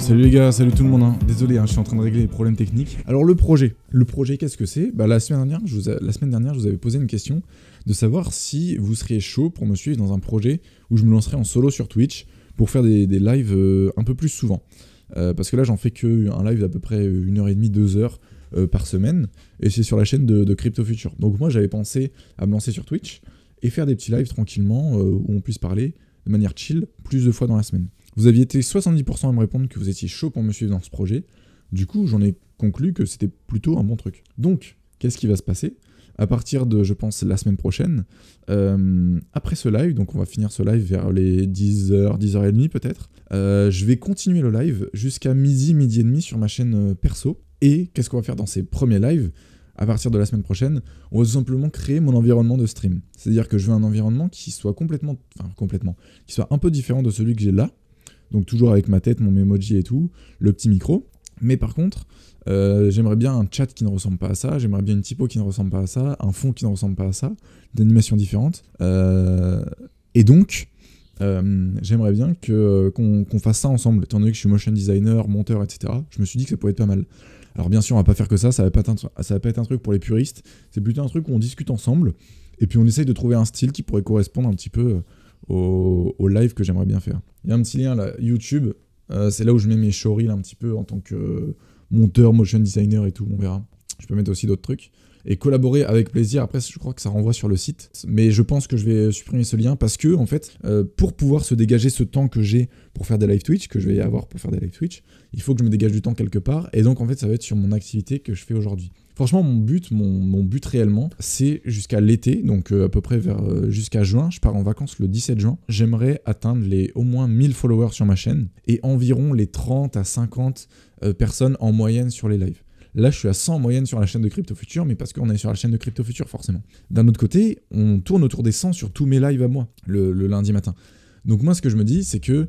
Salut les gars, salut tout le monde, hein. Désolé, je suis en train de régler les problèmes techniques. Alors le projet, qu'est-ce que c'est? La semaine dernière, je vous avais posé une question de savoir si vous seriez chaud pour me suivre dans un projet où je me lancerais en solo sur Twitch pour faire des lives un peu plus souvent. Parce que là j'en fais qu'un live d'à peu près 1h30, 2h par semaine, et c'est sur la chaîne de Crypto Future. Donc moi j'avais pensé à me lancer sur Twitch et faire des petits lives tranquillement où on puisse parler de manière chill plus de fois dans la semaine. Vous aviez été 70% à me répondre que vous étiez chaud pour me suivre dans ce projet. Du coup, j'en ai conclu que c'était plutôt un bon truc. Donc, qu'est-ce qui va se passer? À partir de, je pense, la semaine prochaine, après ce live, donc on va finir ce live vers les 10h, 10h30 peut-être, je vais continuer le live jusqu'à midi et demi sur ma chaîne perso. Et qu'est-ce qu'on va faire dans ces premiers lives? À partir de la semaine prochaine, on va tout simplement créer mon environnement de stream. C'est-à-dire que je veux un environnement qui soit qui soit un peu différent de celui que j'ai là. Donc toujours avec ma tête, mon emoji et tout, le petit micro. Mais par contre, j'aimerais bien un chat qui ne ressemble pas à ça, j'aimerais bien une typo qui ne ressemble pas à ça, un fond qui ne ressemble pas à ça, d'animations différentes. Et donc, j'aimerais bien qu'on fasse ça ensemble. Étant donné que je suis motion designer, monteur, etc., je me suis dit que ça pourrait être pas mal. Alors bien sûr, on va pas faire que ça va pas être un truc pour les puristes, c'est plutôt un truc où on discute ensemble, et puis on essaye de trouver un style qui pourrait correspondre un petit peu au live que j'aimerais bien faire. Il y a un petit lien là, YouTube, c'est là où je mets mes showreels un petit peu en tant que monteur, motion designer et tout, on verra. Je peux mettre aussi d'autres trucs. Et collaborer avec plaisir, après je crois que ça renvoie sur le site. Mais je pense que je vais supprimer ce lien parce que, en fait, pour pouvoir se dégager ce temps que j'ai pour faire des live Twitch, que je vais avoir pour faire des live Twitch, il faut que je me dégage du temps quelque part. Et donc en fait ça va être sur mon activité que je fais aujourd'hui. Franchement, mon but réellement, c'est jusqu'à l'été, donc à peu près jusqu'à juin. Je pars en vacances le 17 juin. J'aimerais atteindre au moins 1000 followers sur ma chaîne et environ les 30 à 50 personnes en moyenne sur les lives. Là, je suis à 100 en moyenne sur la chaîne de Crypto Future, mais parce qu'on est sur la chaîne de Crypto Future, forcément. D'un autre côté, on tourne autour des 100 sur tous mes lives à moi, le lundi matin. Donc moi, ce que je me dis, c'est que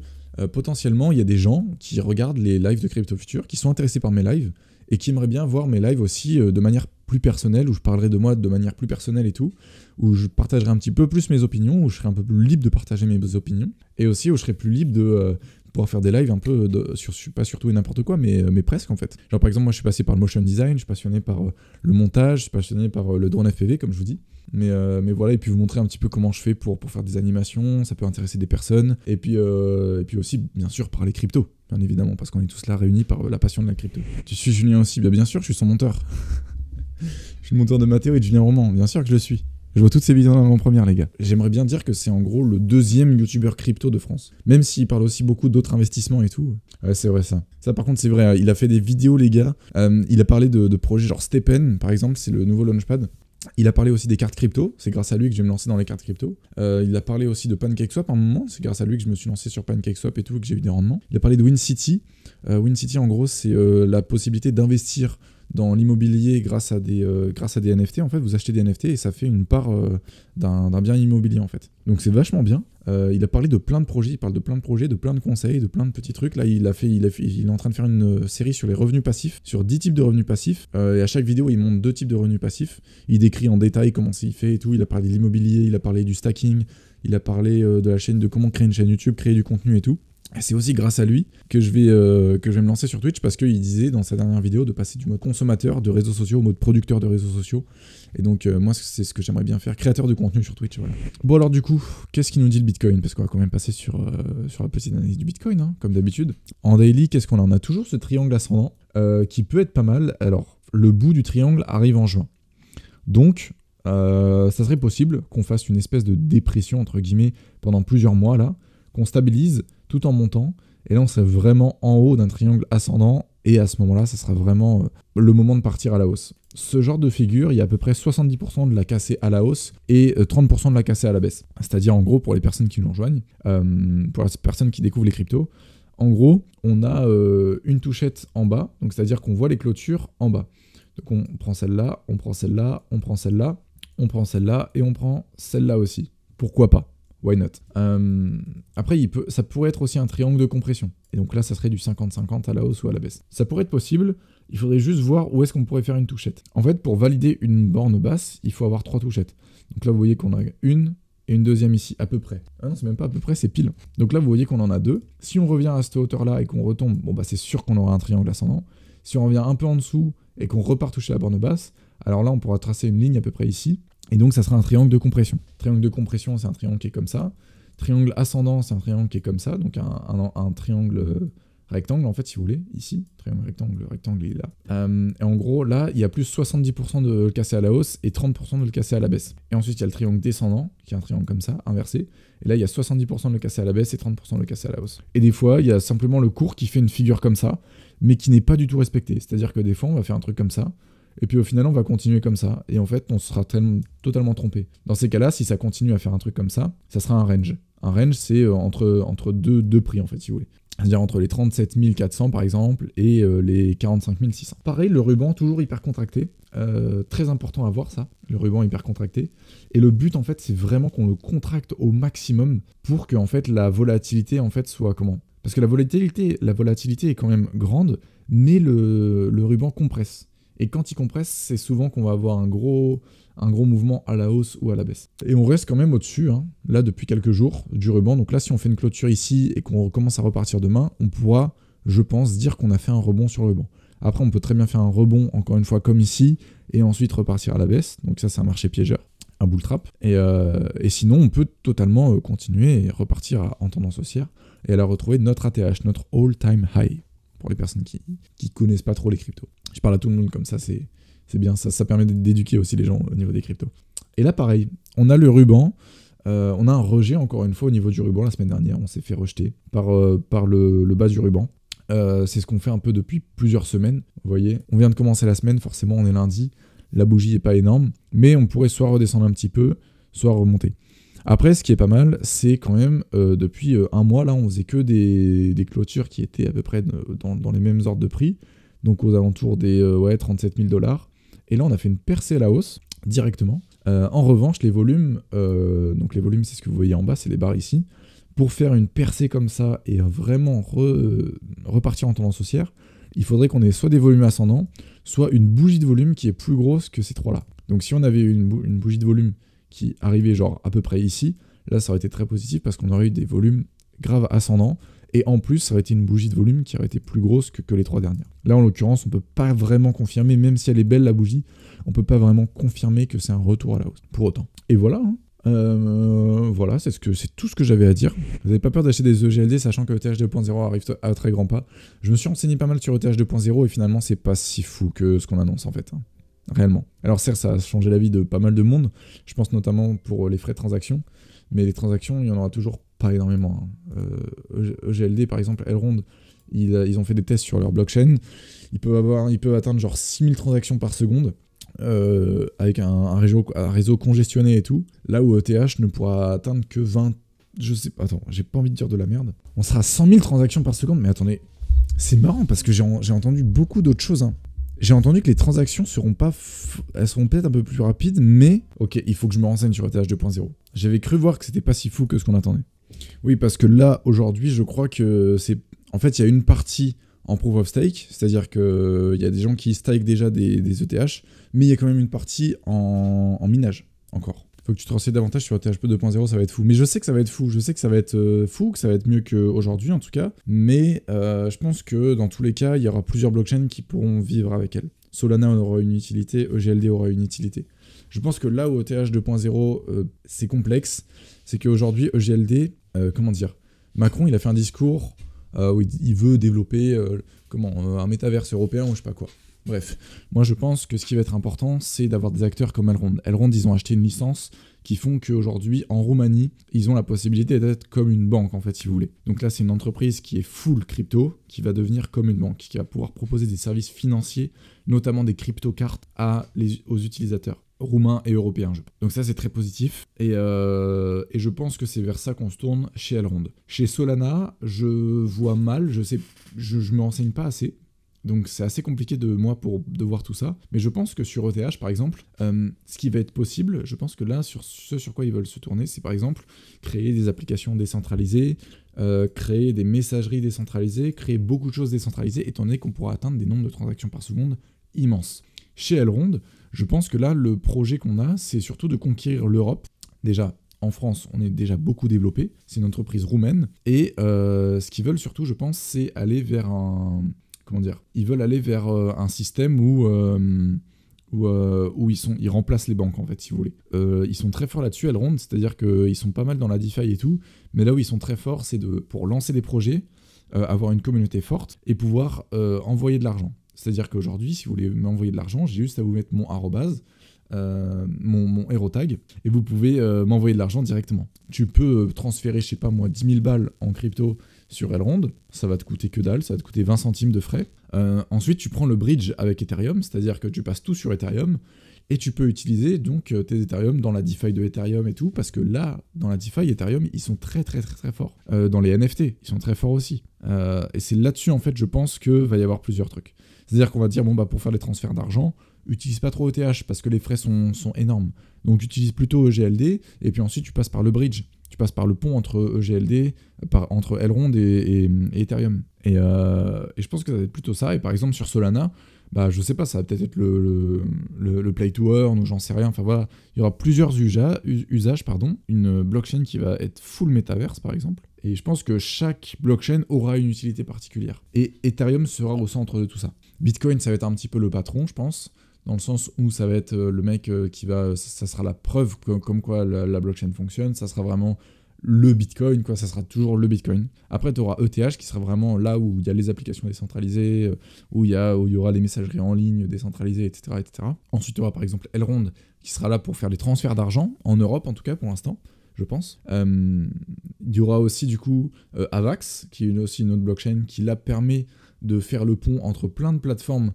potentiellement, il y a des gens qui regardent les lives de Crypto Future, qui sont intéressés par mes lives, et qui aimeraient bien voir mes lives aussi de manière plus personnelle, où je parlerai de moi de manière plus personnelle et tout, où je partagerai un petit peu plus mes opinions, où je serai un peu plus libre de partager mes opinions, et aussi où je serai plus libre de pouvoir faire des lives un peu pas sur tout et n'importe quoi, mais presque en fait. Genre par exemple, moi je suis passé par le motion design, je suis passionné par le montage, je suis passionné par le drone FPV comme je vous dis. Mais voilà, et puis vous montrer un petit peu comment je fais pour faire des animations, ça peut intéresser des personnes, et puis aussi bien sûr parler crypto, bien évidemment, parce qu'on est tous là réunis par la passion de la crypto. Tu suis Julien aussi? Bien sûr, je suis son monteur. Je suis le monteur de Mathéo et de Julien Roman, bien sûr que je le suis. Je vois toutes ces vidéos en première, les gars. J'aimerais bien dire que c'est en gros le deuxième youtubeur crypto de France. Même s'il parle aussi beaucoup d'autres investissements et tout. Ouais, c'est vrai ça. Ça par contre c'est vrai, il a fait des vidéos, les gars. Il a parlé de projets genre Stephen, par exemple, c'est le nouveau launchpad. Il a parlé aussi des cartes crypto, c'est grâce à lui que je vais me lancer dans les cartes crypto. Il a parlé aussi de PancakeSwap à un moment, c'est grâce à lui que je me suis lancé sur PancakeSwap et tout, que j'ai eu des rendements. Il a parlé de WinCity. WinCity en gros c'est la possibilité d'investir dans l'immobilier grâce à des NFT. En fait, vous achetez des NFT et ça fait une part d'un bien immobilier en fait. Donc c'est vachement bien. Il a parlé de plein de projets, il parle de plein de projets, de plein de conseils, de plein de petits trucs. Là, il est en train de faire une série sur les revenus passifs, sur 10 types de revenus passifs. Et à chaque vidéo, il montre 2 types de revenus passifs. Il décrit en détail comment il fait et tout. Il a parlé de l'immobilier, il a parlé du stacking, il a parlé de la chaîne, de comment créer une chaîne YouTube, créer du contenu et tout. Et c'est aussi grâce à lui que je vais me lancer sur Twitch, parce qu'il disait dans sa dernière vidéo de passer du mode consommateur de réseaux sociaux au mode producteur de réseaux sociaux. Et donc moi c'est ce que j'aimerais bien faire, créateur de contenu sur Twitch, voilà. Bon alors du coup, qu'est-ce qu'il nous dit le Bitcoin? Parce qu'on va quand même passer sur la petite analyse du Bitcoin, hein, comme d'habitude. En daily, qu'est-ce qu'on a? On a toujours ce triangle ascendant qui peut être pas mal. Alors, le bout du triangle arrive en juin. Donc, ça serait possible qu'on fasse une espèce de dépression, entre guillemets, pendant plusieurs mois, là, qu'on stabilise tout en montant, et là on serait vraiment en haut d'un triangle ascendant, et à ce moment-là, ça sera vraiment le moment de partir à la hausse. Ce genre de figure, il y a à peu près 70% de la cassée à la hausse et 30% de la cassée à la baisse. C'est-à-dire en gros, pour les personnes qui nous rejoignent, pour les personnes qui découvrent les cryptos, en gros, on a une touchette en bas, donc c'est-à-dire qu'on voit les clôtures en bas. Donc on prend celle-là, on prend celle-là, on prend celle-là, on prend celle-là, et on prend celle-là aussi. Pourquoi pas? Why not? Après, ça pourrait être aussi un triangle de compression. Et donc là, ça serait du 50-50 à la hausse ou à la baisse. Ça pourrait être possible, il faudrait juste voir où est-ce qu'on pourrait faire une touchette. En fait, pour valider une borne basse, il faut avoir 3 touchettes. Donc là, vous voyez qu'on a 1, et une deuxième ici, à peu près. Ah non, c'est même pas à peu près, c'est pile. Donc là, vous voyez qu'on en a 2. Si on revient à cette hauteur-là et qu'on retombe, bon bah c'est sûr qu'on aura un triangle ascendant. Si on revient un peu en dessous et qu'on repart toucher la borne basse, alors là, on pourra tracer une ligne à peu près ici. Et donc, ça sera un triangle de compression. Triangle de compression, c'est un triangle qui est comme ça. Triangle ascendant, c'est un triangle qui est comme ça. Donc, un triangle rectangle, en fait, si vous voulez, ici. Triangle rectangle, il est là. Et en gros, là, il y a plus 70% de le casser à la hausse et 30% de le casser à la baisse. Et ensuite, il y a le triangle descendant, qui est un triangle comme ça, inversé. Et là, il y a 70% de le casser à la baisse et 30% de le casser à la hausse. Et des fois, il y a simplement le cours qui fait une figure comme ça, mais qui n'est pas du tout respecté. C'est-à-dire que des fois, on va faire un truc comme ça, et puis au final, on va continuer comme ça. Et en fait, on sera totalement trompé. Dans ces cas-là, si ça continue à faire un truc comme ça, ça sera un range. Un range, c'est entre deux prix, en fait, si vous voulez. C'est-à-dire entre les 37 400, par exemple, et les 45 600. Pareil, le ruban, toujours hyper contracté. Très important à voir, ça, le ruban hyper contracté. Et le but, en fait, c'est vraiment qu'on le contracte au maximum pour que, en fait, la volatilité, en fait, soit comment ? Parce que la volatilité est quand même grande, mais le ruban compresse. Et quand il compresse, c'est souvent qu'on va avoir un gros mouvement à la hausse ou à la baisse. Et on reste quand même au-dessus, hein, là depuis quelques jours, du ruban. Donc là, si on fait une clôture ici et qu'on commence à repartir demain, on pourra, je pense, dire qu'on a fait un rebond sur le ruban. Après, on peut très bien faire un rebond, encore une fois, comme ici, et ensuite repartir à la baisse. Donc ça, c'est un marché piégeur, un bull trap. Et sinon, on peut totalement continuer et repartir en tendance haussière et aller retrouver notre ATH, notre all-time high, pour les personnes qui connaissent pas trop les cryptos. Je parle à tout le monde comme ça, c'est bien, ça permet d'éduquer aussi les gens au niveau des cryptos. Et là, pareil, on a le ruban, on a un rejet, encore une fois, au niveau du ruban. La semaine dernière, on s'est fait rejeter par le bas du ruban. C'est ce qu'on fait un peu depuis plusieurs semaines, vous voyez. On vient de commencer la semaine, forcément, on est lundi, la bougie n'est pas énorme, mais on pourrait soit redescendre un petit peu, soit remonter. Après, ce qui est pas mal, c'est quand même, depuis un mois, là, on faisait que des clôtures qui étaient à peu près dans les mêmes ordres de prix, donc aux alentours des 37 000 $. Et là, on a fait une percée à la hausse, directement. En revanche, les volumes, donc les volumes, c'est ce que vous voyez en bas, c'est les barres ici. Pour faire une percée comme ça et vraiment repartir en tendance haussière, il faudrait qu'on ait soit des volumes ascendants, soit une bougie de volume qui est plus grosse que ces trois-là. Donc si on avait une bougie de volume qui arrivait genre à peu près ici, là ça aurait été très positif parce qu'on aurait eu des volumes graves ascendants, et en plus ça aurait été une bougie de volume qui aurait été plus grosse que les trois dernières. Là en l'occurrence on peut pas vraiment confirmer, même si elle est belle la bougie, on peut pas vraiment confirmer que c'est un retour à la hausse, pour autant. Et voilà, hein. Voilà, c'est tout ce que j'avais à dire. Vous n'avez pas peur d'acheter des EGLD, sachant que ETH 2.0 arrive à très grands pas. Je me suis renseigné pas mal sur ETH 2.0 et finalement c'est pas si fou que ce qu'on annonce en fait, hein. Réellement. Alors certes, ça a changé la vie de pas mal de monde, je pense notamment pour les frais de transaction, mais les transactions, il y en aura toujours pas énormément, hein. EGLD par exemple, Elrond, ils ont fait des tests sur leur blockchain, ils peuvent atteindre genre 6000 transactions par seconde, avec un réseau congestionné et tout, là où ETH ne pourra atteindre que 20... Je sais pas, attends, j'ai pas envie de dire de la merde. On sera à 100 000 transactions par seconde, mais attendez, c'est marrant parce que j'ai entendu beaucoup d'autres choses, hein. J'ai entendu que les transactions elles seront peut-être un peu plus rapides, mais... Ok, il faut que je me renseigne sur ETH 2.0. J'avais cru voir que c'était pas si fou que ce qu'on attendait. Oui, parce que là, aujourd'hui, je crois que c'est... En fait, il y a une partie en Proof of Stake, c'est-à-dire qu'il y a des gens qui stake déjà des ETH, mais il y a quand même une partie en minage, encore. Faut que tu te renseignes davantage sur ETH 2.0, ça va être fou. Mais je sais que ça va être fou, je sais que ça va être fou, que ça va être mieux qu'aujourd'hui en tout cas. Mais je pense que dans tous les cas, il y aura plusieurs blockchains qui pourront vivre avec elle. Solana aura une utilité, EGLD aura une utilité. Je pense que là où ETH 2.0 c'est complexe, c'est qu'aujourd'hui EGLD, comment dire, Macron il a fait un discours où il veut développer un métaverse européen ou je sais pas quoi. Bref, moi je pense que ce qui va être important, c'est d'avoir des acteurs comme Elrond. Elrond, ils ont acheté une licence qui font qu'aujourd'hui, en Roumanie, ils ont la possibilité d'être comme une banque, en fait, si vous voulez. Donc là, c'est une entreprise qui est full crypto, qui va devenir comme une banque, qui va pouvoir proposer des services financiers, notamment des crypto-cartes aux utilisateurs roumains et européens. Donc ça, c'est très positif. Et je pense que c'est vers ça qu'on se tourne chez Elrond. Chez Solana, je vois mal, je me renseigne pas assez. Donc c'est assez compliqué de voir tout ça, mais je pense que sur ETH par exemple, ce qui va être possible, je pense que là, sur quoi ils veulent se tourner, c'est par exemple créer des applications décentralisées, créer des messageries décentralisées, créer beaucoup de choses décentralisées, étant donné qu'on pourra atteindre des nombres de transactions par seconde immenses. Chez Elrond, je pense que là, le projet qu'on a, c'est surtout de conquérir l'Europe, déjà En France, on est déjà beaucoup développé. C'est une entreprise roumaine. Et ce qu'ils veulent surtout, je pense, c'est aller vers un... Comment dire ? Ils veulent aller vers un système où ils remplacent les banques, en fait, si vous voulez. Ils sont très forts là-dessus, Elrond, c'est-à-dire qu'ils sont pas mal dans la DeFi et tout, mais là où ils sont très forts, c'est pour lancer des projets, avoir une communauté forte et pouvoir envoyer de l'argent. C'est-à-dire qu'aujourd'hui, si vous voulez m'envoyer de l'argent, j'ai juste à vous mettre mon arrobase, mon hero tag, et vous pouvez m'envoyer de l'argent directement. Tu peux transférer, je sais pas moi, 10 000 balles en crypto sur Elrond, ça va te coûter que dalle, ça va te coûter 20 centimes de frais. Ensuite, tu prends le bridge avec Ethereum, c'est-à-dire que tu passes tout sur Ethereum, et tu peux utiliser donc tes Ethereum dans la DeFi de Ethereum et tout, parce que là, dans la DeFi, Ethereum, ils sont très très très très forts. Dans les NFT, ils sont très forts aussi. Et c'est là-dessus, en fait, je pense que va y avoir plusieurs trucs. C'est-à-dire qu'on va dire, bon, bah, pour faire les transferts d'argent, utilise pas trop ETH, parce que les frais sont énormes. Donc, utilise plutôt EGLD, et puis ensuite, tu passes par le bridge. Tu passes par le pont entre EGLD, entre Elrond et Ethereum. Et je pense que ça va être plutôt ça. Et par exemple, sur Solana, bah, je sais pas, ça va peut-être être le play to earn ou j'en sais rien. Enfin voilà, il y aura plusieurs usages, une blockchain qui va être full metaverse par exemple. Et je pense que chaque blockchain aura une utilité particulière. Et Ethereum sera au centre de tout ça. Bitcoin, ça va être un petit peu le patron, je pense, dans le sens où ça va être le mec qui va... Ça sera la preuve comme quoi la blockchain fonctionne, ça sera vraiment le Bitcoin, quoi, ça sera toujours le Bitcoin. Après, tu auras ETH qui sera vraiment là où il y a les applications décentralisées, où il y aura les messageries en ligne décentralisées, etc. etc. Ensuite, tu auras par exemple Elrond qui sera là pour faire les transferts d'argent, en Europe en tout cas pour l'instant, je pense. Il y aura aussi du coup Avax, qui est aussi une autre blockchain qui là permet de faire le pont entre plein de plateformes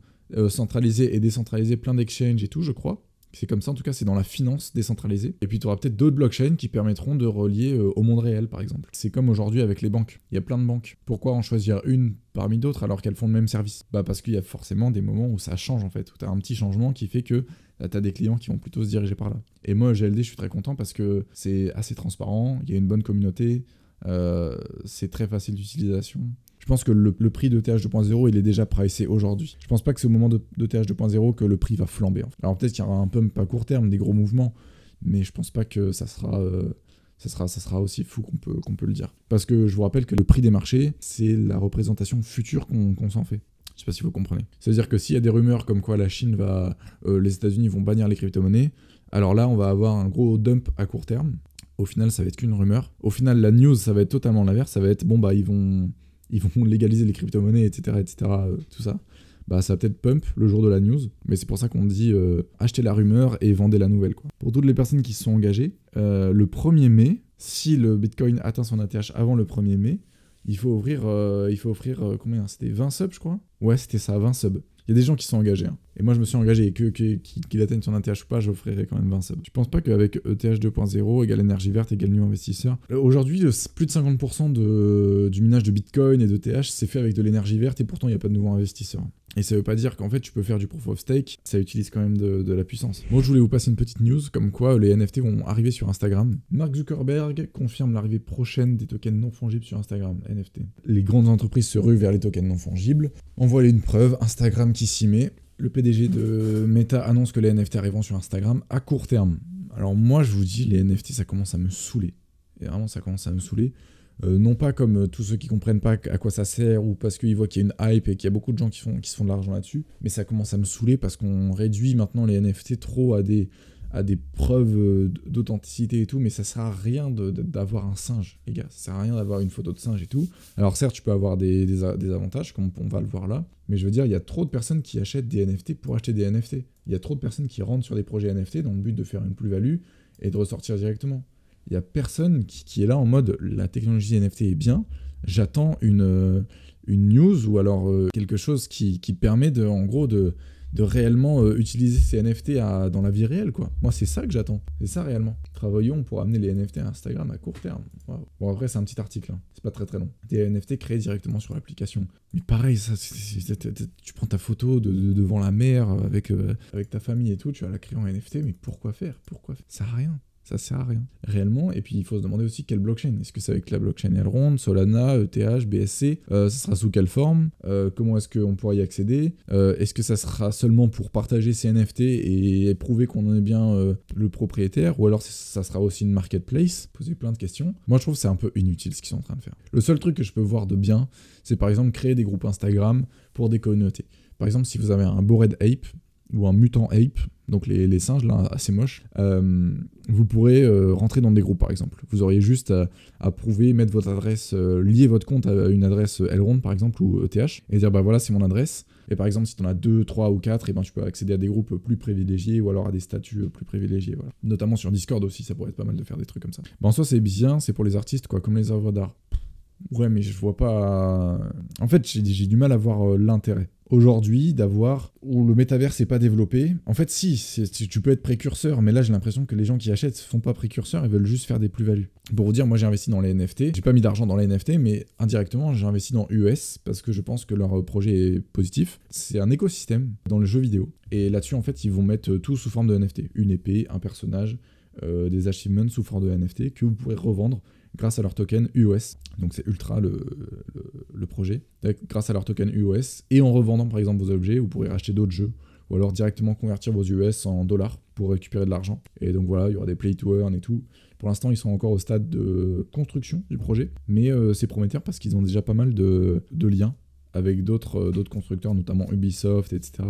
centralisées et décentralisées, plein d'exchanges et tout, je crois. C'est comme ça, en tout cas, c'est dans la finance décentralisée. Et puis, tu auras peut-être d'autres blockchains qui permettront de relier au monde réel, par exemple. C'est comme aujourd'hui avec les banques. Il y a plein de banques. Pourquoi en choisir une parmi d'autres alors qu'elles font le même service ? Bah parce qu'il y a forcément des moments où ça change, en fait, où tu as un petit changement qui fait que tu as des clients qui vont plutôt se diriger par là. Et moi, GLD, je suis très content parce que c'est assez transparent, il y a une bonne communauté, c'est très facile d'utilisation. Je pense que le prix d'ETH 2.0, il est déjà pricé aujourd'hui. Je pense pas que c'est au moment d'ETH 2.0 que le prix va flamber. En fait. Alors peut-être qu'il y aura un pump à court terme, des gros mouvements, mais je pense pas que ça sera aussi fou qu'on peut le dire. Parce que je vous rappelle que le prix des marchés, c'est la représentation future qu'on s'en fait. Je sais pas si vous comprenez. C'est-à-dire que s'il y a des rumeurs comme quoi la Chine les États-Unis vont bannir les crypto-monnaies, alors là, on va avoir un gros dump à court terme. Au final, ça va être qu'une rumeur. Au final, la news, ça va être totalement l'inverse. Ça va être, bon, bah, ils vont légaliser les crypto-monnaies, etc., tout ça. Bah, ça va peut-être pump le jour de la news, mais c'est pour ça qu'on dit achetez la rumeur et vendez la nouvelle, quoi. Pour toutes les personnes qui se sont engagées, le 1er mai, si le Bitcoin atteint son ATH avant le 1er mai, il faut offrir combien ? C'était 20 subs, je crois ? Ouais, c'était ça, 20 subs. Il y a des gens qui sont engagés. Hein. Et moi, je me suis engagé, et qu'il atteigne son ATH ou pas, j'offrirai quand même 20 subs. Je pense pas qu'avec ETH 2.0 égale énergie verte égale new investisseur. Aujourd'hui, plus de 50% du minage de Bitcoin et d'ETH, c'est fait avec de l'énergie verte, et pourtant, il n'y a pas de nouveaux investisseurs. Et ça veut pas dire qu'en fait, tu peux faire du proof of stake, ça utilise quand même de la puissance. Moi, je voulais vous passer une petite news, comme quoi les NFT vont arriver sur Instagram. Mark Zuckerberg confirme l'arrivée prochaine des tokens non fongibles sur Instagram, NFT. Les grandes entreprises se ruent vers les tokens non fongibles. En voilà une preuve, Instagram qui s'y met. Le PDG de Meta annonce que les NFT arriveront sur Instagram à court terme. Alors moi, je vous dis, les NFT, ça commence à me saouler. Et vraiment, ça commence à me saouler. Non pas comme tous ceux qui comprennent pas à quoi ça sert ou parce qu'ils voient qu'il y a une hype et qu'il y a beaucoup de gens qui se font de l'argent là-dessus, mais ça commence à me saouler parce qu'on réduit maintenant les NFT trop à des preuves d'authenticité et tout, mais ça sert à rien d'avoir un singe, les gars, ça sert à rien d'avoir une photo de singe et tout. Alors certes, tu peux avoir des avantages, comme on va le voir là, mais je veux dire, il y a trop de personnes qui achètent des NFT pour acheter des NFT. Il y a trop de personnes qui rentrent sur des projets NFT dans le but de faire une plus-value et de ressortir directement. Il n'y a personne qui est là en mode la technologie NFT est bien, j'attends une news ou alors quelque chose qui permet en gros de réellement utiliser ces NFT dans la vie réelle, quoi. Moi, c'est ça que j'attends. C'est ça réellement. Travaillons pour amener les NFT à Instagram à court terme. Wow. Bon, après, c'est un petit article. Hein. C'est pas très très long. Des NFT créés directement sur l'application. Mais pareil, ça, tu prends ta photo devant la mer avec ta famille et tout, tu vas la créer en NFT, mais pourquoi faire ? Ça sert à rien. Ça sert à rien, réellement. Et puis il faut se demander aussi quelle blockchain. Est-ce que c'est avec la blockchain Elrond, Solana, ETH, BSC ça sera sous quelle forme comment est-ce qu'on pourra y accéder est-ce que ça sera seulement pour partager ces NFT et prouver qu'on en est bien le propriétaire, ou alors ça sera aussi une marketplace? Poser plein de questions. Moi je trouve que c'est un peu inutile ce qu'ils sont en train de faire. Le seul truc que je peux voir de bien, c'est par exemple créer des groupes Instagram pour des communautés. Par exemple, si vous avez un Bored Ape ou un Mutant Ape, donc les singes là assez moches, vous pourrez rentrer dans des groupes par exemple. Vous auriez juste à prouver, mettre votre adresse, lier votre compte à une adresse Elrond par exemple ou ETH et dire bah voilà c'est mon adresse. Et par exemple si tu en as 2, 3 ou 4, et ben tu peux accéder à des groupes plus privilégiés ou alors à des statuts plus privilégiés. Voilà. Notamment sur Discord aussi, ça pourrait être pas mal de faire des trucs comme ça. En soi c'est bien, c'est pour les artistes quoi, comme les œuvres d'art. Ouais, mais je vois pas... En fait, j'ai du mal à voir l'intérêt. Aujourd'hui, d'avoir... où le métavers n'est pas développé... En fait, si, tu peux être précurseur, mais là, j'ai l'impression que les gens qui achètent ne font pas précurseurs, ils veulent juste faire des plus-values. Pour vous dire, moi, j'ai investi dans les NFT. J'ai pas mis d'argent dans les NFT, mais indirectement, j'ai investi dans US, parce que je pense que leur projet est positif. C'est un écosystème dans le jeu vidéo. Et là-dessus, en fait, ils vont mettre tout sous forme de NFT. Une épée, un personnage, des achievements sous forme de NFT que vous pourrez revendre grâce à leur token UOS. Donc c'est ultra le projet. Grâce à leur token UOS, et en revendant par exemple vos objets, vous pourrez racheter d'autres jeux, ou alors directement convertir vos US en dollars pour récupérer de l'argent. Et donc voilà, il y aura des play to earn et tout. Pour l'instant, ils sont encore au stade de construction du projet, mais c'est prometteur parce qu'ils ont déjà pas mal de liens avec d'autres constructeurs, notamment Ubisoft, etc.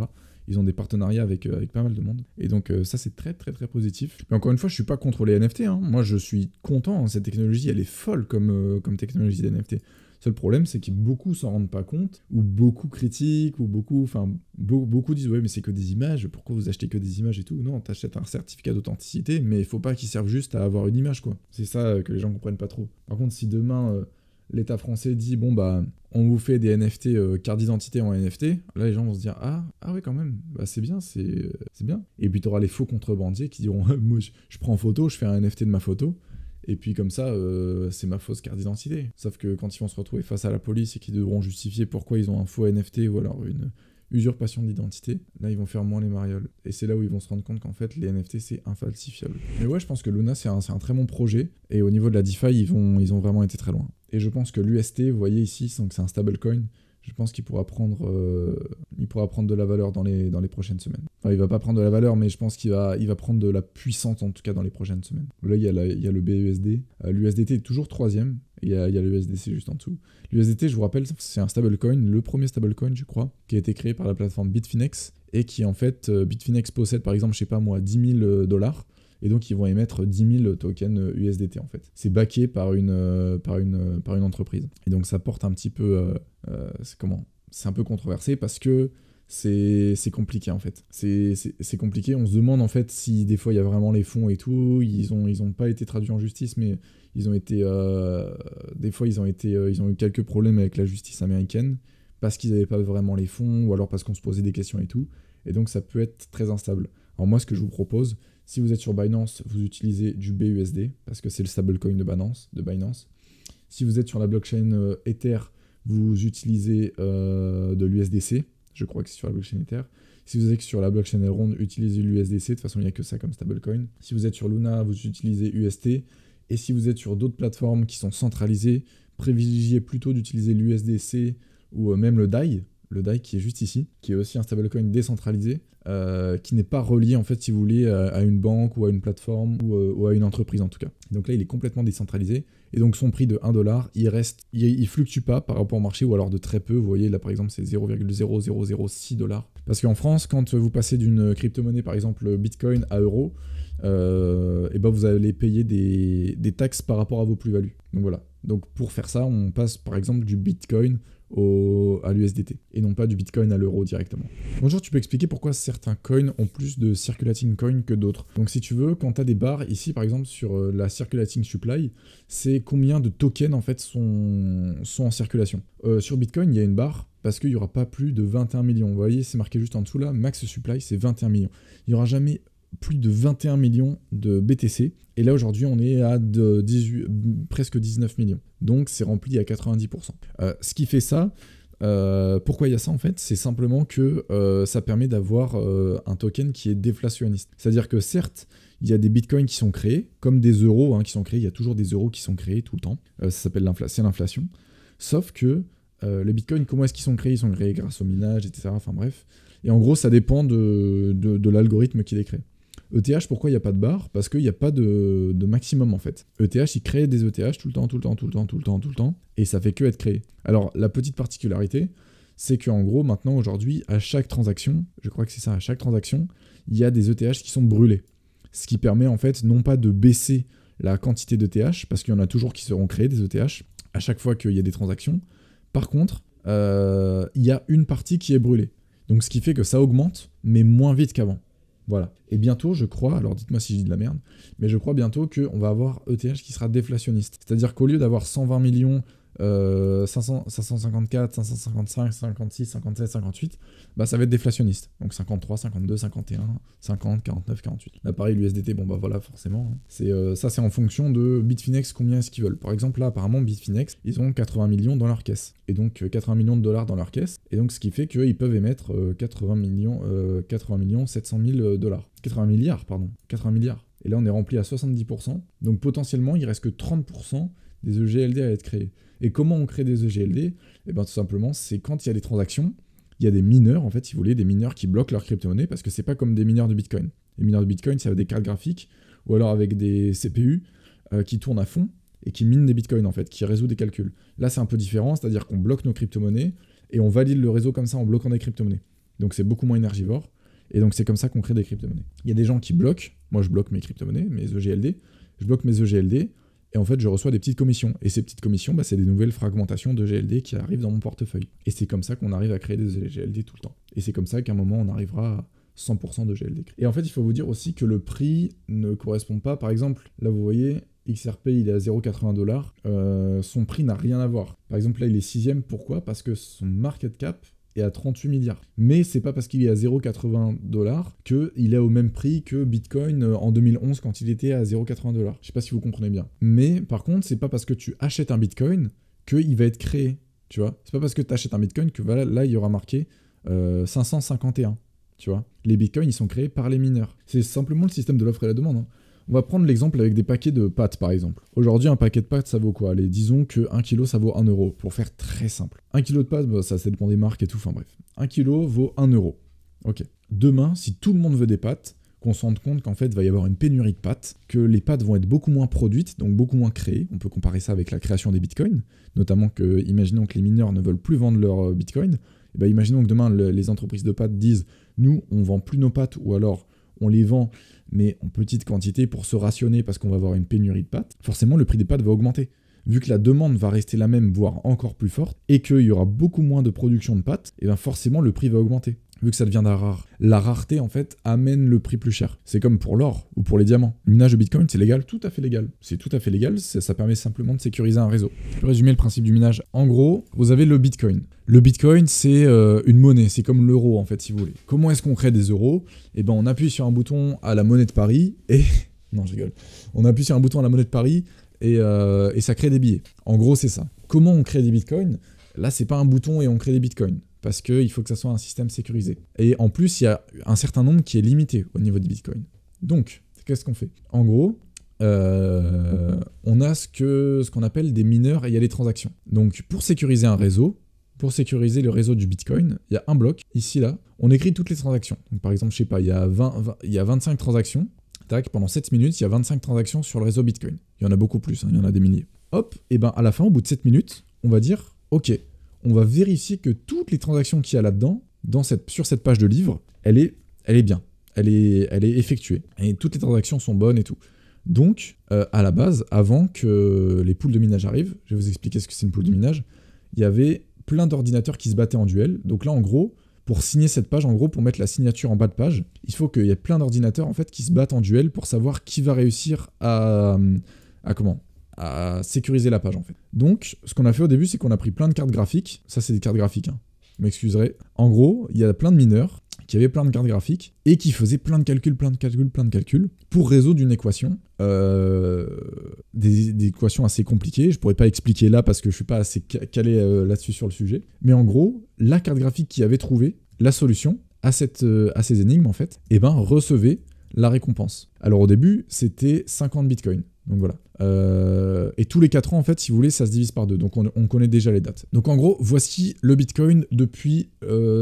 Ils ont des partenariats avec pas mal de monde. Et donc ça, c'est très très très positif. Mais encore une fois, je suis pas contre les NFT. Hein. Moi, je suis content. Cette technologie, elle est folle comme technologie des NFT. Seul problème, c'est que beaucoup s'en rendent pas compte, ou beaucoup critiquent, ou beaucoup disent « Ouais, mais c'est que des images, pourquoi vous achetez que des images et tout ?» Non, t'achètes un certificat d'authenticité, mais il faut pas qu'il serve juste à avoir une image, quoi. C'est ça que les gens comprennent pas trop. Par contre, si demain... l'État français dit bon bah on vous fait des NFT carte d'identité en NFT, là les gens vont se dire ah ouais quand même, bah c'est bien, c'est bien. Et puis tu auras les faux contrebandiers qui diront moi je prends en photo, je fais un NFT de ma photo, et puis comme ça c'est ma fausse carte d'identité. Sauf que quand ils vont se retrouver face à la police et qu'ils devront justifier pourquoi ils ont un faux NFT ou alors une usurpation d'identité, là ils vont faire moins les marioles. Et c'est là où ils vont se rendre compte qu'en fait les NFT c'est infalsifiable. Mais ouais, je pense que Luna c'est un très bon projet, et au niveau de la DeFi ils ont vraiment été très loin. Et je pense que l'UST, vous voyez ici, donc c'est un stablecoin, je pense qu'il pourra prendre de la valeur dans les prochaines semaines. Enfin, il va pas prendre de la valeur, mais je pense qu'il va prendre de la puissance en tout cas dans les prochaines semaines. Là, il y a le BUSD. L'USDT est toujours 3ème. Il y a l'USDC juste en dessous. L'USDT, je vous rappelle, c'est un stablecoin, le premier stablecoin, je crois, qui a été créé par la plateforme Bitfinex, et qui en fait, Bitfinex possède par exemple, je sais pas moi, 10 000 $. Et donc, ils vont émettre 10 000 tokens USDT, en fait. C'est backé par une entreprise. Et donc, ça porte un petit peu... c'est un peu controversé parce que c'est compliqué, en fait. C'est compliqué. On se demande, en fait, si des fois, il y a vraiment les fonds et tout. Ils ont pas été traduits en justice, mais ils ont été... des fois, ils ont eu quelques problèmes avec la justice américaine parce qu'ils n'avaient pas vraiment les fonds, ou alors parce qu'on se posait des questions et tout. Et donc, ça peut être très instable. Alors moi, ce que je vous propose... Si vous êtes sur Binance, vous utilisez du BUSD, parce que c'est le stablecoin de Binance. Si vous êtes sur la blockchain Ether, vous utilisez de l'USDC. Je crois que c'est sur la blockchain Ether. Si vous êtes sur la blockchain Elrond, utilisez l'USDC. De toute façon, il n'y a que ça comme stablecoin. Si vous êtes sur Luna, vous utilisez UST. Et si vous êtes sur d'autres plateformes qui sont centralisées, privilégiez plutôt d'utiliser l'USDC ou même le DAI. Le DAI qui est juste ici, qui est aussi un stablecoin décentralisé, qui n'est pas relié, en fait, si vous voulez, à une banque ou à une plateforme ou à une entreprise, en tout cas. Donc là, il est complètement décentralisé, et donc son prix de 1 $, il fluctue pas par rapport au marché, ou alors de très peu. Vous voyez, là, par exemple, c'est 0,0006 $. Parce qu'en France, quand vous passez d'une crypto-monnaie, par exemple Bitcoin, à euro, et ben vous allez payer des taxes par rapport à vos plus-values. Donc voilà. Donc pour faire ça, on passe, par exemple, du Bitcoin à l'USDT, et non pas du Bitcoin à l'euro directement. Bonjour, tu peux expliquer pourquoi certains coins ont plus de circulating coin que d'autres? Donc si tu veux, quand tu as des barres, ici par exemple sur la circulating supply, c'est combien de tokens en fait sont en circulation. Sur Bitcoin, il y a une barre, parce qu'il n'y aura pas plus de 21 millions. Vous voyez, c'est marqué juste en dessous là, max supply, c'est 21 millions. Il n'y aura jamais plus de 21 millions de BTC, et là aujourd'hui on est à presque 19 millions, donc c'est rempli à 90%. Ce qui fait ça, Pourquoi il y a ça en fait? C'est simplement que ça permet d'avoir un token qui est déflationniste. C'est-à-dire que certes, il y a des bitcoins qui sont créés, comme des euros qui sont créés, il y a toujours des euros qui sont créés tout le temps. Ça s'appelle l'inflation. Sauf que les bitcoins, comment est-ce qu'ils sont créés? Ils sont créés grâce au minage, etc. Enfin bref. Et en gros, ça dépend de l'algorithme qui les crée. ETH, pourquoi il n'y a pas de barre? Parce qu'il n'y a pas de maximum en fait. ETH, il crée des ETH tout le temps, et ça fait que être créé. Alors, la petite particularité, c'est qu'en gros, maintenant, aujourd'hui, à chaque transaction, je crois que c'est ça, à chaque transaction, il y a des ETH qui sont brûlés. Ce qui permet en fait, non pas de baisser la quantité d'ETH, parce qu'il y en a toujours qui seront créés des ETH, à chaque fois qu'il y a des transactions. Par contre, il y a une partie qui est brûlée. Donc, ce qui fait que ça augmente, mais moins vite qu'avant. Voilà. Et bientôt, je crois, alors dites-moi si je dis de la merde, mais je crois bientôt qu'on va avoir ETH qui sera déflationniste. C'est-à-dire qu'au lieu d'avoir 120 millions, 554, 555, 56, 57, 58, bah ça va être déflationniste. Donc 53, 52, 51, 50, 49, 48. Là pareil, l'USDT, bon bah voilà, forcément. Ça c'est en fonction de Bitfinex, combien est-ce qu'ils veulent. Par exemple, là apparemment, Bitfinex, ils ont 80 millions dans leur caisse. Et donc 80 millions de dollars dans leur caisse. Et donc ce qui fait qu'ils peuvent émettre 80 millions 700 000 dollars. 80 milliards, pardon. 80 milliards. Et là on est rempli à 70%. Donc potentiellement, il reste que 30% des EGLD à être créés. Et comment on crée des EGLD? Eh bien tout simplement, c'est quand il y a des transactions, il y a des mineurs, en fait, si vous voulez, des mineurs qui bloquent leur crypto-monnaie, parce que c'est pas comme des mineurs de Bitcoin. Les mineurs de Bitcoin, c'est avec des cartes graphiques, ou alors avec des CPU qui tournent à fond, et qui minent des Bitcoins, en fait, qui résolvent des calculs. Là, c'est un peu différent, c'est-à-dire qu'on bloque nos crypto-monnaies, et on valide le réseau comme ça en bloquant des crypto-monnaies. Donc c'est beaucoup moins énergivore, et donc c'est comme ça qu'on crée des crypto-monnaies. Il y a des gens qui bloquent, moi je bloque mes crypto-monnaies, mes EGLD, je bloque mes EGLD, et en fait, je reçois des petites commissions. Et ces petites commissions, c'est des nouvelles fragmentations de GLD qui arrivent dans mon portefeuille. Et c'est comme ça qu'on arrive à créer des GLD tout le temps. Et c'est comme ça qu'à un moment, on arrivera à 100% de GLD. Et en fait, il faut vous dire aussi que le prix ne correspond pas. Par exemple, là, vous voyez, XRP, il est à 0,80$. Son prix n'a rien à voir. Par exemple, là, il est 6ème. Pourquoi? Parce que son market cap est à 38 milliards. Mais c'est pas parce qu'il est à 0,80$ qu'il est au même prix que Bitcoin en 2011 quand il était à 0,80$. Je sais pas si vous comprenez bien. Mais par contre, c'est pas parce que tu achètes un Bitcoin qu'il va être créé. Tu vois? C'est pas parce que tu achètes un Bitcoin que voilà, là, il y aura marqué 551. Tu vois? Les Bitcoins, ils sont créés par les mineurs. C'est simplement le système de l'offre et la demande. Hein. On va prendre l'exemple avec des paquets de pâtes, par exemple. Aujourd'hui, un paquet de pâtes, ça vaut quoi? Allez, disons que 1 kg, ça vaut 1 euro, pour faire très simple. 1 kg de pâtes, ça dépend des marques et tout, enfin bref. 1 kg vaut 1 euro. Ok. Demain, si tout le monde veut des pâtes, qu'on se rende compte qu'en fait, il va y avoir une pénurie de pâtes, que les pâtes vont être beaucoup moins produites, donc beaucoup moins créées. On peut comparer ça avec la création des bitcoins, notamment que, imaginons que les mineurs ne veulent plus vendre leurs bitcoins. Et ben, imaginons que demain, les entreprises de pâtes disent, nous, on vend plus nos pâtes, ou alors on les vend, mais en petite quantité pour se rationner parce qu'on va avoir une pénurie de pâtes, forcément le prix des pâtes va augmenter. Vu que la demande va rester la même, voire encore plus forte, et qu'il y aura beaucoup moins de production de pâtes, et bien forcément le prix va augmenter. Vu que ça devient rare. La rareté, en fait, amène le prix plus cher. C'est comme pour l'or ou pour les diamants. Le minage de Bitcoin, c'est légal, tout à fait légal. C'est tout à fait légal, ça permet simplement de sécuriser un réseau. Je peux résumer le principe du minage. En gros, vous avez le Bitcoin. Le Bitcoin, c'est une monnaie, c'est comme l'euro, en fait, si vous voulez. Comment est-ce qu'on crée des euros? Eh ben, on appuie sur un bouton à la monnaie de Paris et... Non, je rigole. On appuie sur un bouton à la monnaie de Paris et ça crée des billets. En gros, c'est ça. Comment on crée des Bitcoins? Là, c'est pas un bouton et on crée des Bitcoins. Parce qu'il faut que ça soit un système sécurisé. Et en plus, il y a un certain nombre qui est limité au niveau du Bitcoin. Donc, qu'est-ce qu'on fait? En gros, on a ce qu'on appelle des mineurs et il y a les transactions. Donc, pour sécuriser un réseau, pour sécuriser le réseau du Bitcoin, il y a un bloc, ici, là, on écrit toutes les transactions. Donc, par exemple, je sais pas, il y a 25 transactions. Tac, pendant 7 minutes, il y a 25 transactions sur le réseau Bitcoin. Il y en a beaucoup plus, hein, il y en a des milliers. Hop, et ben à la fin, au bout de 7 minutes, on va dire, ok, on va vérifier que toutes les transactions qu'il y a là-dedans, sur cette page de livre, elle est bien. Elle est effectuée. Et toutes les transactions sont bonnes et tout. Donc, à la base, avant que les poules de minage arrivent, je vais vous expliquer ce que c'est une poule de minage, il y avait plein d'ordinateurs qui se battaient en duel. Donc là, en gros, pour signer cette page, en gros, pour mettre la signature en bas de page, il faut qu'il y ait plein d'ordinateurs en fait, qui se battent en duel pour savoir qui va réussir à sécuriser la page en fait. Donc, ce qu'on a fait au début, c'est qu'on a pris plein de cartes graphiques. Ça, c'est des cartes graphiques, hein. Vous m'excuserez. En gros, il y a plein de mineurs qui avait plein de cartes graphiques et qui faisait plein de calculs pour résoudre une équation, des équations assez compliquées. Je pourrais pas expliquer là parce que je suis pas assez calé là-dessus sur le sujet. Mais en gros, la carte graphique qui avait trouvé la solution à ces énigmes, en fait, et ben recevait la récompense. Alors au début, c'était 50 bitcoins. Donc voilà. Et tous les 4 ans, en fait, si vous voulez, ça se divise par 2. Donc on connaît déjà les dates. Donc en gros, voici le bitcoin depuis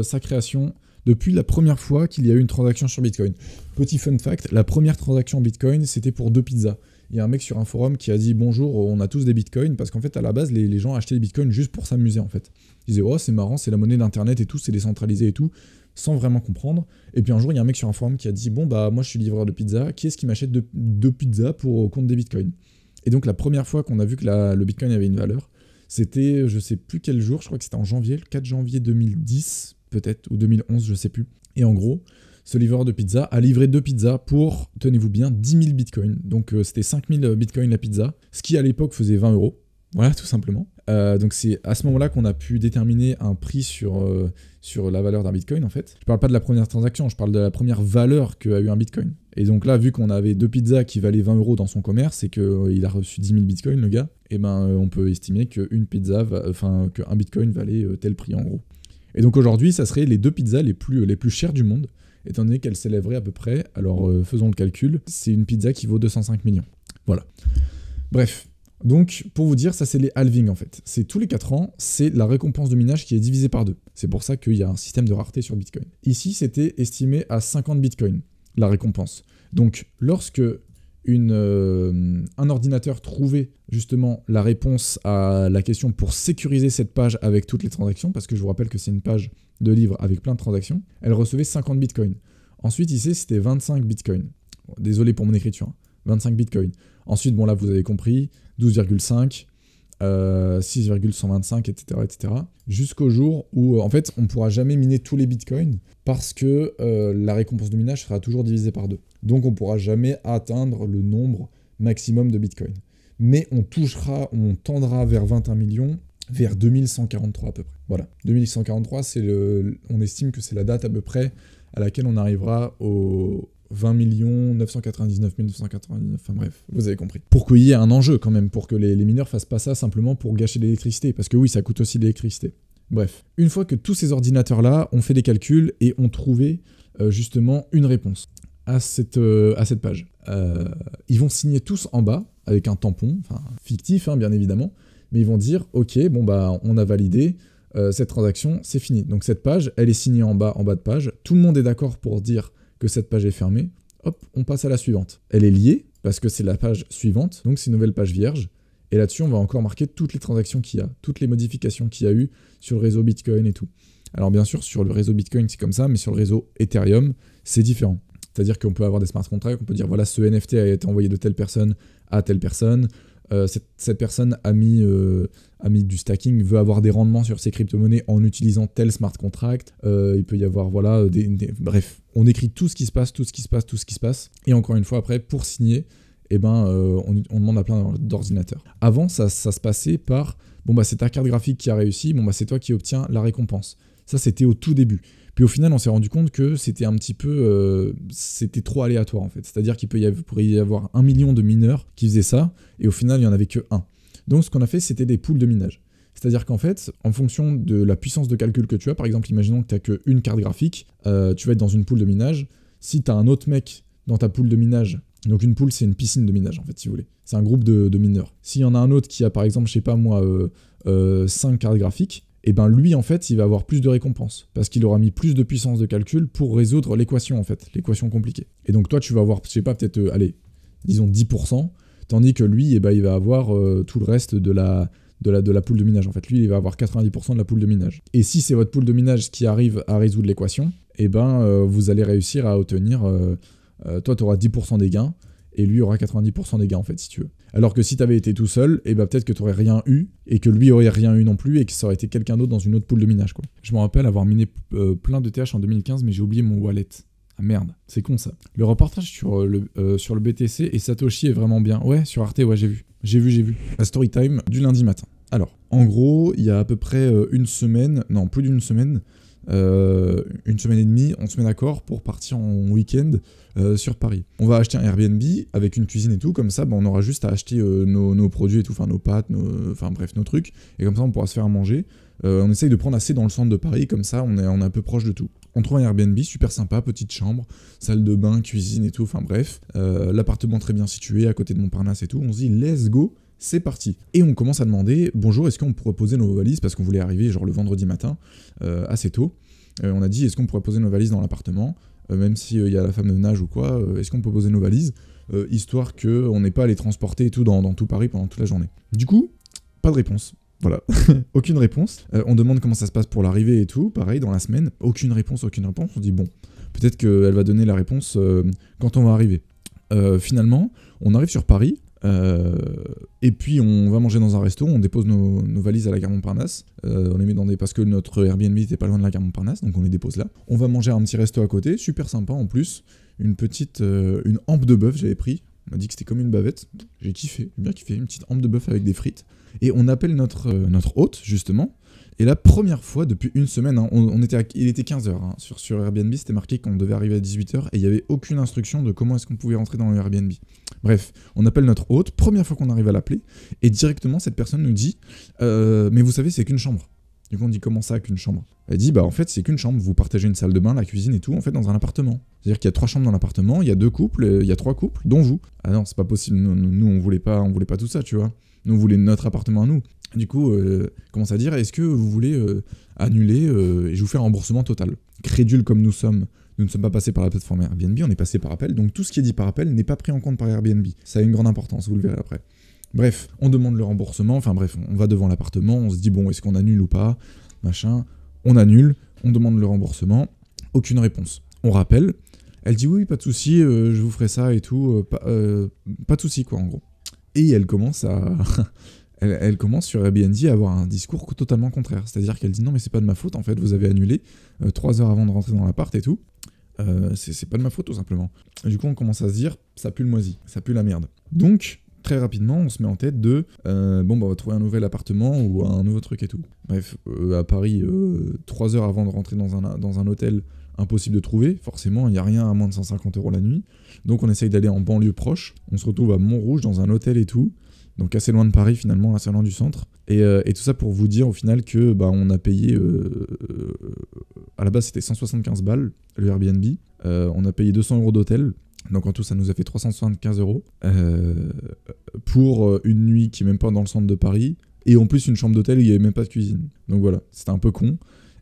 sa création, depuis la première fois qu'il y a eu une transaction sur Bitcoin. Petit fun fact, la première transaction Bitcoin, c'était pour 2 pizzas. Il y a un mec sur un forum qui a dit « Bonjour, on a tous des bitcoins », parce qu'en fait, à la base, les gens achetaient des bitcoins juste pour s'amuser, en fait. Ils disaient « Oh, c'est marrant, c'est la monnaie d'internet et tout, c'est décentralisé et tout », sans vraiment comprendre. Et puis un jour, il y a un mec sur un forum qui a dit « Bon, bah, moi, je suis livreur de pizza, qui est-ce qui m'achète 2 pizzas pour compte des bitcoins ?» Et donc, la première fois qu'on a vu que le bitcoin avait une valeur, c'était, je sais plus quel jour, je crois que c'était en janvier, le 4 janvier 2010, peut-être, ou 2011, je sais plus. Et en gros, ce livreur de pizza a livré 2 pizzas pour, tenez-vous bien, 10 000 bitcoins. Donc c'était 5 000 bitcoins la pizza, ce qui à l'époque faisait 20 €. Voilà, tout simplement. Donc c'est à ce moment-là qu'on a pu déterminer un prix sur la valeur d'un bitcoin, en fait. Je parle pas de la première transaction, je parle de la première valeur qu'a eu un bitcoin. Et donc là, vu qu'on avait 2 pizzas qui valaient 20 € dans son commerce et qu'il a reçu 10 000 bitcoins, le gars, et ben on peut estimer qu'un bitcoin valait tel prix, en gros. Et donc aujourd'hui, ça serait les 2 pizzas les plus chères du monde, étant donné qu'elles s'élèveraient à peu près, alors faisons le calcul, c'est une pizza qui vaut 205 millions. Voilà. Bref, donc pour vous dire, ça c'est les halvings en fait. C'est tous les 4 ans, c'est la récompense de minage qui est divisée par 2. C'est pour ça qu'il y a un système de rareté sur Bitcoin. Ici, c'était estimé à 50 bitcoins, la récompense. Donc lorsque un ordinateur trouvait justement la réponse à la question pour sécuriser cette page avec toutes les transactions, parce que je vous rappelle que c'est une page de livre avec plein de transactions, elle recevait 50 bitcoins. Ensuite, ici, c'était 25 bitcoins. Bon, désolé pour mon écriture, hein. 25 bitcoins. Ensuite, bon là, vous avez compris, 12,5, 6,125, etc., etc. Jusqu'au jour où, en fait, on ne pourra jamais miner tous les bitcoins parce que la récompense de minage sera toujours divisée par 2. Donc, on ne pourra jamais atteindre le nombre maximum de bitcoins. Mais on tendra vers 21 millions, vers 2143 à peu près. Voilà, 2143, on estime que c'est la date à peu près à laquelle on arrivera aux 20 999 999, enfin bref, vous avez compris. Pour qu'il y ait un enjeu quand même, pour que les mineurs fassent pas ça simplement pour gâcher de l'électricité, parce que oui, ça coûte aussi de l'électricité. Bref, une fois que tous ces ordinateurs-là ont fait des calculs et ont trouvé justement une réponse à cette page, ils vont signer tous en bas, avec un tampon, enfin fictif hein, bien évidemment, mais ils vont dire « Ok, bon bah on a validé, cette transaction, c'est fini. » Donc cette page, elle est signée en bas de page, tout le monde est d'accord pour dire que cette page est fermée, hop, on passe à la suivante. Elle est liée, parce que c'est la page suivante, donc c'est une nouvelle page vierge, et là-dessus on va encore marquer toutes les transactions qu'il y a, toutes les modifications qu'il y a eu sur le réseau Bitcoin et tout. Alors bien sûr, sur le réseau Bitcoin c'est comme ça, mais sur le réseau Ethereum, c'est différent. C'est-à-dire qu'on peut avoir des smart contracts, on peut dire voilà, ce NFT a été envoyé de telle personne à telle personne, cette personne a mis du stacking, veut avoir des rendements sur ses crypto-monnaies en utilisant tel smart contract, il peut y avoir, voilà, bref, on écrit tout ce qui se passe, et encore une fois, après, pour signer, eh ben, on demande à plein d'ordinateurs. Avant, ça se passait par, bon bah c'est ta carte graphique qui a réussi, bon bah c'est toi qui obtiens la récompense. Ça, c'était au tout début. Puis au final, on s'est rendu compte que c'était un petit peu... c'était trop aléatoire en fait. C'est-à-dire qu'il pourrait y avoir 1 million de mineurs qui faisaient ça, et au final, il n'y en avait que 1. Donc ce qu'on a fait, c'était des pools de minage. C'est-à-dire qu'en fait, en fonction de la puissance de calcul que tu as, par exemple, imaginons que tu n'as qu'une carte graphique, tu vas être dans une pool de minage. Si tu as un autre mec dans ta pool de minage, donc une pool, c'est une piscine de minage en fait, si vous voulez. C'est un groupe de mineurs. S'il y en a un autre qui a par exemple, je sais pas moi, 5 cartes graphiques, et ben lui en fait il va avoir plus de récompenses parce qu'il aura mis plus de puissance de calcul pour résoudre l'équation en fait, l'équation compliquée. Et donc toi tu vas avoir, je sais pas, peut-être, allez, disons 10%, tandis que lui, eh ben, il va avoir tout le reste de la pool de minage en fait. Lui il va avoir 90% de la pool de minage. Et si c'est votre pool de minage qui arrive à résoudre l'équation, et ben vous allez réussir à obtenir, toi tu auras 10% des gains, et lui aura 90% des gains en fait si tu veux. Alors que si tu avais été tout seul, et ben peut-être que tu n'aurais rien eu, et que lui aurait rien eu non plus, et que ça aurait été quelqu'un d'autre dans une autre pool de minage quoi. Je me rappelle avoir miné plein de TH en 2015, mais j'ai oublié mon wallet. Ah merde, c'est con ça. Le reportage sur le BTC et Satoshi est vraiment bien. Ouais, sur Arte, ouais, j'ai vu. La story time du lundi matin. Alors, en gros, il y a à peu près une semaine, non, plus d'une semaine, une semaine et demie, on se met d'accord pour partir en week-end sur Paris. On va acheter un Airbnb avec une cuisine et tout, comme ça on aura juste à acheter nos produits et tout, enfin nos pâtes, bref nos trucs, et comme ça on pourra se faire à manger. On essaye de prendre assez dans le centre de Paris, comme ça on est un peu proche de tout. On trouve un Airbnb super sympa, petite chambre, salle de bain, cuisine et tout, enfin bref. L'appartement très bien situé, à côté de Montparnasse et tout. On se dit let's go, c'est parti. Et on commence à demander, bonjour, est-ce qu'on pourrait poser nos valises, parce qu'on voulait arriver genre le vendredi matin, assez tôt. On a dit, est-ce qu'on pourrait poser nos valises dans l'appartement, même s'il y a la femme de ménage ou quoi, est-ce qu'on peut poser nos valises, histoire qu'on n'ait pas à les transporter et tout dans tout Paris pendant toute la journée. Du coup, pas de réponse. Voilà, aucune réponse. On demande comment ça se passe pour l'arrivée et tout, pareil, dans la semaine. Aucune réponse. On dit, bon, peut-être qu'elle va donner la réponse quand on va arriver. Finalement, on arrive sur Paris, et puis on va manger dans un resto, on dépose nos valises à la gare Montparnasse. On les met dans parce que notre Airbnb était pas loin de la gare Montparnasse, donc on les dépose là. On va manger à un petit resto à côté, super sympa en plus. Une hampe de bœuf, j'avais pris. On m'a dit que c'était comme une bavette. J'ai bien kiffé, une petite hampe de bœuf avec des frites. Et on appelle notre hôte, justement. Et la première fois depuis une semaine, hein, il était 15h. Hein, sur Airbnb, c'était marqué qu'on devait arriver à 18h et il n'y avait aucune instruction de comment est-ce qu'on pouvait rentrer dans le Airbnb. Bref, on appelle notre hôte, première fois qu'on arrive à l'appeler, et directement cette personne nous dit mais vous savez, c'est qu'une chambre. Du coup, on dit comment ça, qu'une chambre? Elle dit bah en fait, c'est qu'une chambre, vous partagez une salle de bain, la cuisine et tout, en fait, dans un appartement. C'est-à-dire qu'il y a 3 chambres dans l'appartement, il y a 2 couples, il y a 3 couples, dont vous. Ah non, c'est pas possible, nous on voulait pas tout ça, tu vois. Nous, on voulait notre appartement à nous. Du coup, commence à dire, est-ce que vous voulez annuler et je vous fais un remboursement total. Crédule comme nous ne sommes pas passés par la plateforme Airbnb, on est passé par appel. Donc tout ce qui est dit par appel n'est pas pris en compte par Airbnb. Ça a une grande importance, vous le verrez après. Bref, on demande le remboursement, enfin bref, on va devant l'appartement, on se dit, bon, est-ce qu'on annule ou pas, machin. On annule, on demande le remboursement, aucune réponse. On rappelle, elle dit, oui, pas de souci, je vous ferai ça et tout, pas de souci quoi, en gros. Et elle commence à... Elle commence sur Airbnb à avoir un discours totalement contraire. C'est-à-dire qu'elle dit non mais c'est pas de ma faute en fait, vous avez annulé 3 heures avant de rentrer dans l'appart et tout. C'est pas de ma faute tout simplement. Et du coup on commence à se dire ça pue le moisi, ça pue la merde. Donc très rapidement on se met en tête de on va trouver un nouvel appartement ou un nouveau truc et tout. Bref, à Paris, 3 heures avant de rentrer dans un hôtel, impossible de trouver, forcément il n'y a rien à moins de 150 € la nuit. Donc on essaye d'aller en banlieue proche, on se retrouve à Montrouge dans un hôtel et tout. Donc assez loin de Paris finalement, assez loin du centre. Et tout ça pour vous dire au final que on a payé, à la base c'était 175 balles le Airbnb, on a payé 200 € d'hôtel, donc en tout ça nous a fait 375 € pour une nuit qui est même pas dans le centre de Paris, et en plus une chambre d'hôtel où il n'y avait même pas de cuisine. Donc voilà, c'était un peu con.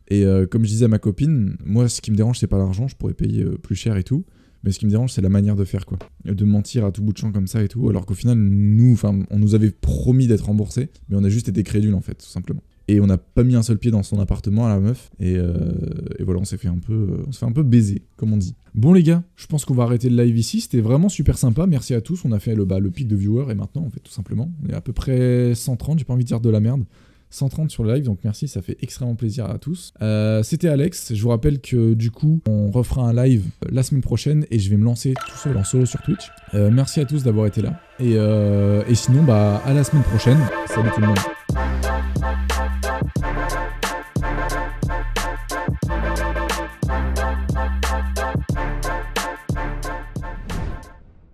Et comme je disais à ma copine, moi ce qui me dérange c'est pas l'argent, je pourrais payer plus cher et tout. Mais ce qui me dérange, c'est la manière de faire, quoi. De mentir à tout bout de champ comme ça et tout, alors qu'au final, on nous avait promis d'être remboursés, mais on a juste été crédules, en fait, tout simplement. Et on n'a pas mis un seul pied dans son appartement à la meuf, et voilà, on s'est fait un peu baiser, comme on dit. Bon les gars, je pense qu'on va arrêter le live ici, c'était vraiment super sympa, merci à tous, on a fait le pic de viewers, et maintenant, en fait, tout simplement, on est à peu près 130, j'ai pas envie de dire de la merde. 130 sur le live, donc merci, ça fait extrêmement plaisir à tous. C'était Alex, je vous rappelle que du coup, on refera un live la semaine prochaine et je vais me lancer tout seul en solo sur Twitch. Merci à tous d'avoir été là. Et sinon, à la semaine prochaine. Salut tout le monde.